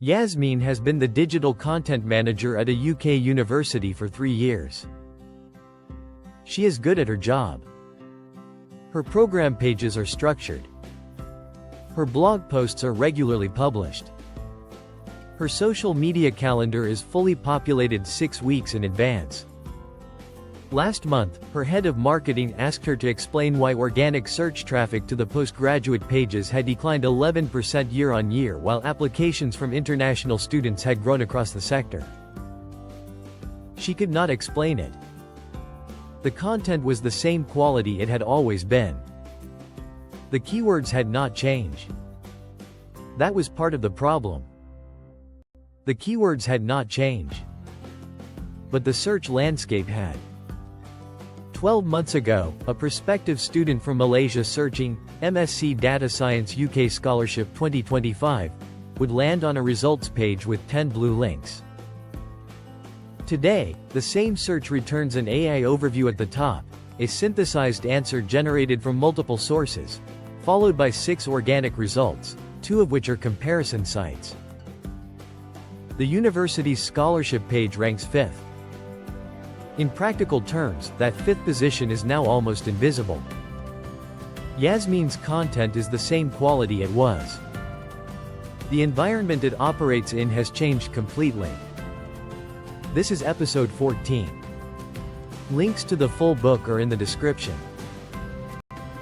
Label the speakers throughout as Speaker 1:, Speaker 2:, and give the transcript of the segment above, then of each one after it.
Speaker 1: Yasmin has been the digital content manager at a UK university for 3 years. She is good at her job. Her program pages are structured. Her blog posts are regularly published. Her social media calendar is fully populated 6 weeks in advance. Last month, her head of marketing asked her to explain why organic search traffic to the postgraduate pages had declined 11% year-on-year while applications from international students had grown across the sector. She could not explain it. The content was the same quality it had always been. The keywords had not changed. That was part of the problem. The keywords had not changed. But the search landscape had. 12 months ago, a prospective student from Malaysia searching MSc Data Science UK Scholarship 2025 would land on a results page with 10 blue links. Today, the same search returns an AI overview at the top, a synthesized answer generated from multiple sources, followed by 6 organic results, 2 of which are comparison sites. The university's scholarship page ranks 5th. In practical terms, that 5th position is now almost invisible. Yasmin's content is the same quality it was. The environment it operates in has changed completely. This is episode 14. Links to the full book are in the description.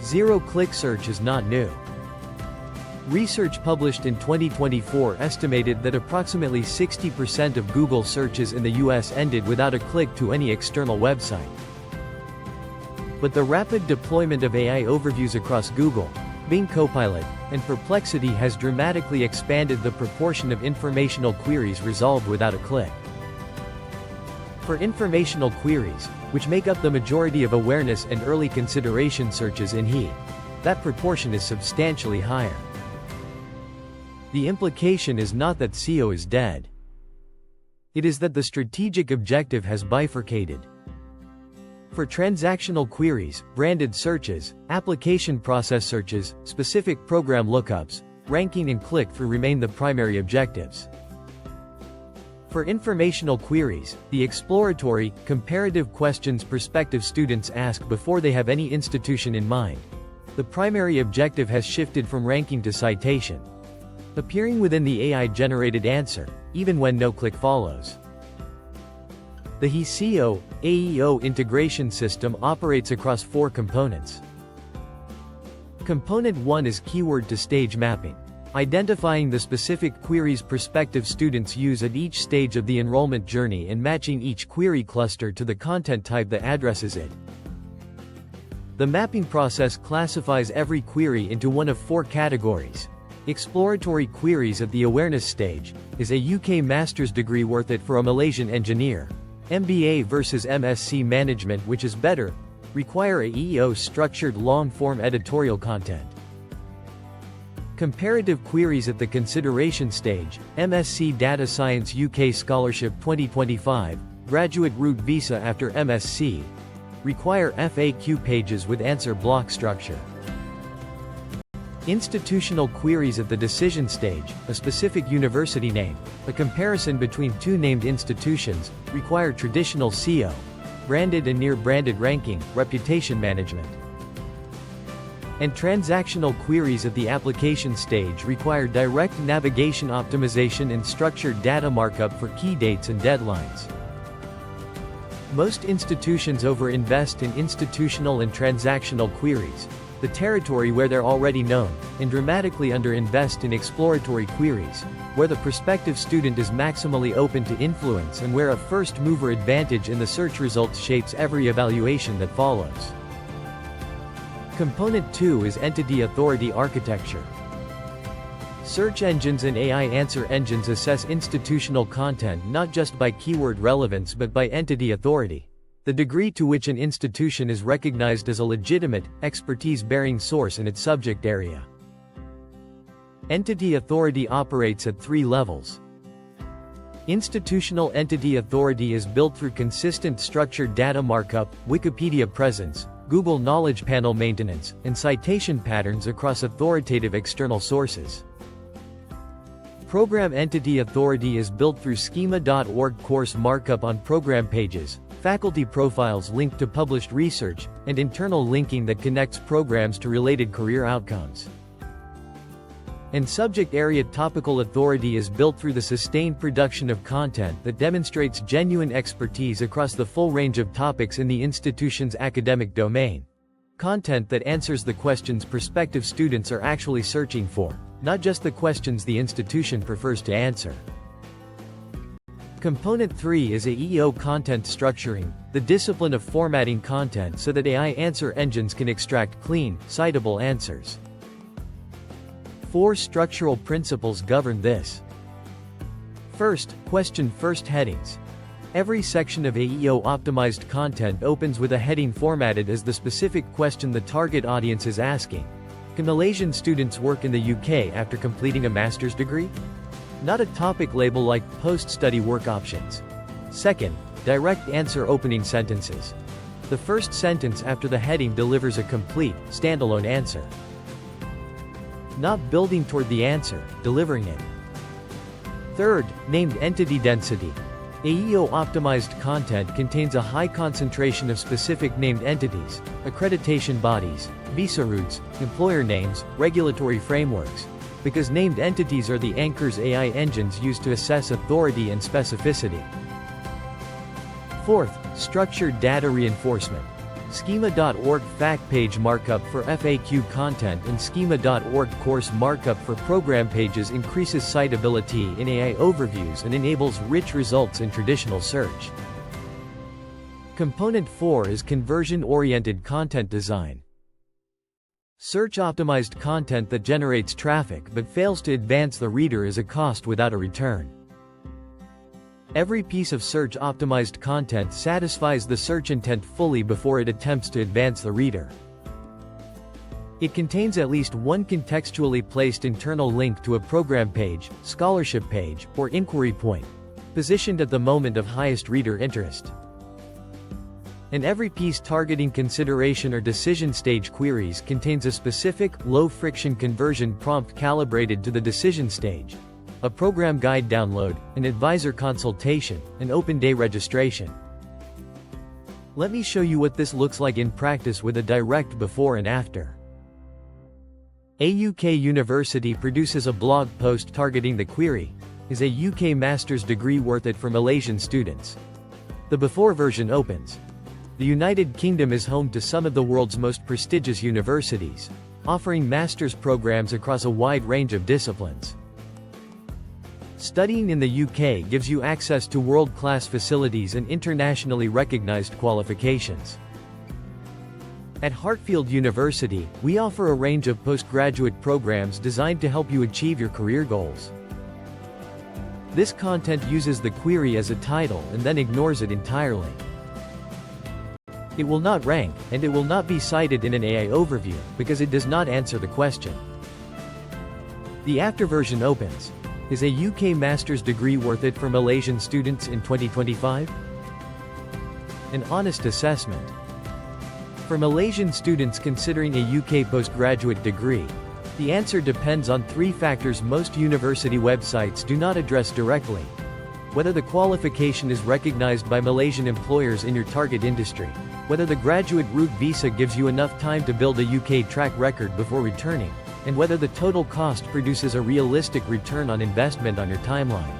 Speaker 1: Zero-click search is not new. Research published in 2024 estimated that approximately 60% of Google searches in the US ended without a click to any external website. But the rapid deployment of AI overviews across Google, Bing Copilot, and Perplexity has dramatically expanded the proportion of informational queries resolved without a click. For informational queries, which make up the majority of awareness and early consideration searches in HE, that proportion is substantially higher. The implication is not that SEO is dead. It is that the strategic objective has bifurcated. For transactional queries, branded searches, application process searches, specific program lookups, ranking and click-through remain the primary objectives. For informational queries, the exploratory, comparative questions prospective students ask before they have any institution in mind, the primary objective has shifted from ranking to citation, appearing within the AI-generated answer, even when no click follows. The HE SEO, AEO Integration System operates across 4 components. Component 1 is keyword-to-stage mapping, identifying the specific queries prospective students use at each stage of the enrollment journey and matching each query cluster to the content type that addresses it. The mapping process classifies every query into one of 4 categories. Exploratory queries at the awareness stage. Is a UK master's degree worth it for a Malaysian engineer? MBA versus MSc management, which is better? Require AEO structured long-form editorial content. Comparative queries at the consideration stage. MSc Data Science UK Scholarship 2025, graduate route visa after MSc. Require FAQ pages with answer block structure. Institutional queries at the decision stage, a specific university name, a comparison between 2 named institutions, require traditional SEO, branded and near-branded ranking, reputation management. And transactional queries at the application stage require direct navigation optimization and structured data markup for key dates and deadlines. Most institutions over-invest in institutional and transactional queries, the territory where they're already known, and dramatically under-invest in exploratory queries, where the prospective student is maximally open to influence and where a first-mover advantage in the search results shapes every evaluation that follows. Component 2 is entity authority architecture. Search engines and AI answer engines assess institutional content not just by keyword relevance but by entity authority, the degree to which an institution is recognized as a legitimate, expertise-bearing source in its subject area. Entity authority operates at 3 levels. Institutional entity authority is built through consistent structured data markup, Wikipedia presence, Google Knowledge Panel maintenance, and citation patterns across authoritative external sources. program entity authority is built through schema.org course markup on program pages, faculty profiles linked to published research, and internal linking that connects programs to related career outcomes. And subject area topical authority is built through the sustained production of content that demonstrates genuine expertise across the full range of topics in the institution's academic domain. Content that answers the questions prospective students are actually searching for, not just the questions the institution prefers to answer. Component 3 is AEO Content Structuring, the discipline of formatting content so that AI answer engines can extract clean, citable answers. 4 structural principles govern this. First, question-first headings. Every section of AEO optimized content opens with a heading formatted as the specific question the target audience is asking. Can Malaysian students work in the UK after completing a master's degree? Not a topic label like post-study work options. Second, direct answer opening sentences. The first sentence after the heading delivers a complete, standalone answer. Not building toward the answer, delivering it. Third, named entity density. AEO optimized content contains a high concentration of specific named entities, accreditation bodies, visa routes, employer names, regulatory frameworks, because named entities are the anchors AI engines use to assess authority and specificity. Fourth, structured data reinforcement. Schema.org fact page markup for FAQ content and Schema.org course markup for program pages increases citability in AI overviews and enables rich results in traditional search. Component 4 is conversion-oriented content design. Search-optimized content that generates traffic but fails to advance the reader is a cost without a return. Every piece of search-optimized content satisfies the search intent fully before it attempts to advance the reader. It contains at least one contextually placed internal link to a program page, scholarship page, or inquiry point, positioned at the moment of highest reader interest. And every piece targeting consideration or decision stage queries contains a specific, low-friction conversion prompt calibrated to the decision stage, a program guide download, an advisor consultation, an open day registration. Let me show you what this looks like in practice with a direct before and after. A UK university produces a blog post targeting the query, "Is a UK master's degree worth it for Malaysian students?" The before version opens. The United Kingdom is home to some of the world's most prestigious universities, offering master's programs across a wide range of disciplines. Studying in the UK gives you access to world-class facilities and internationally recognized qualifications. At Hartfield University, we offer a range of postgraduate programs designed to help you achieve your career goals. This content uses the query as a title and then ignores it entirely. It will not rank, and it will not be cited in an AI overview, because it does not answer the question. The after version opens. Is a UK master's degree worth it for Malaysian students in 2025? An honest assessment. For Malaysian students considering a UK postgraduate degree, the answer depends on 3 factors most university websites do not address directly. Whether the qualification is recognized by Malaysian employers in your target industry, whether the graduate route visa gives you enough time to build a UK track record before returning, and whether the total cost produces a realistic return on investment on your timeline.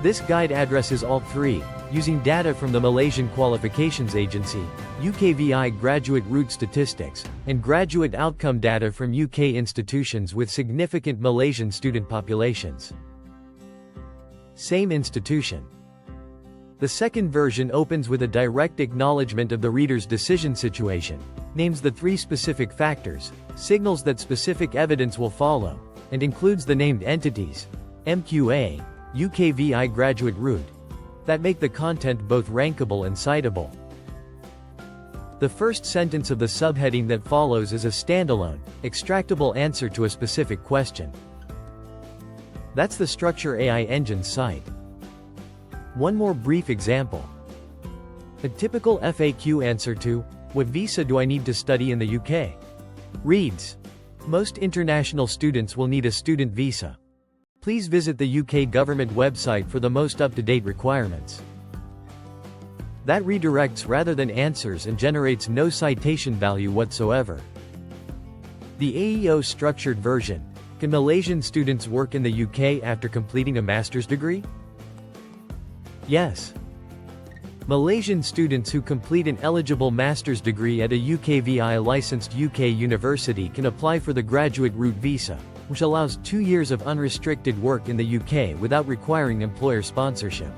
Speaker 1: This guide addresses all 3, using data from the Malaysian Qualifications Agency, UKVI graduate route statistics, and graduate outcome data from UK institutions with significant Malaysian student populations. Same institution. The second version opens with a direct acknowledgement of the reader's decision situation, names the 3 specific factors, signals that specific evidence will follow, and includes the named entities, MQA, UKVI graduate route, that make the content both rankable and citable. The first sentence of the subheading that follows is a standalone, extractable answer to a specific question. That's the structure AI engine cite. One more brief example. A typical FAQ answer to, "What visa do I need to study in the UK?" reads, "Most international students will need a student visa. Please visit the UK government website for the most up-to-date requirements. That redirects rather than answers and generates no citation value whatsoever. The AEO structured version. Can Malaysian students work in the UK after completing a master's degree? Yes. Malaysian students who complete an eligible master's degree at a UKVI licensed UK university can apply for the graduate route visa, which allows 2 years of unrestricted work in the UK without requiring employer sponsorship.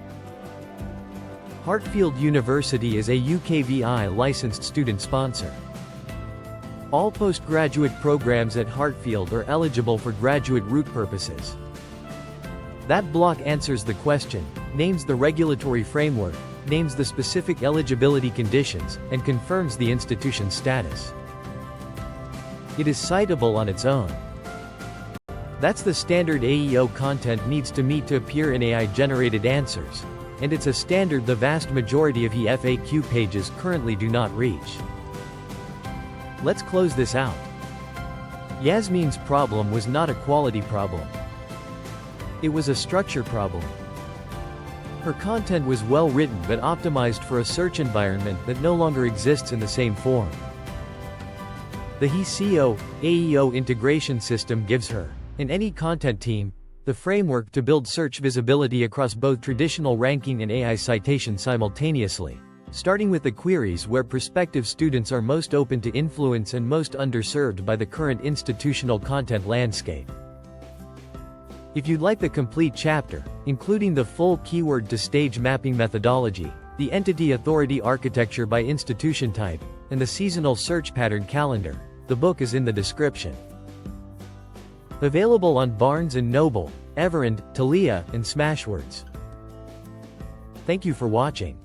Speaker 1: Hartfield University is a UKVI licensed student sponsor. All postgraduate programs at Hartfield are eligible for graduate route purposes. That block answers the question, names the regulatory framework, names the specific eligibility conditions, and confirms the institution's status. It is citable on its own. That's the standard AEO content needs to meet to appear in AI-generated answers, and it's a standard the vast majority of FAQ pages currently do not reach. Let's close this out. Yasmin's problem was not a quality problem. It was a structure problem. Her content was well written but optimized for a search environment that no longer exists in the same form. The HE SEO, AEO Integration System gives her, and any content team, the framework to build search visibility across both traditional ranking and AI citation simultaneously, starting with the queries where prospective students are most open to influence and most underserved by the current institutional content landscape. If you'd like the complete chapter, including the full keyword-to-stage mapping methodology, the entity authority architecture by institution type, and the seasonal search pattern calendar, the book is in the description. Available on Barnes & Noble, Everand, Thalia, and Smashwords. Thank you for watching.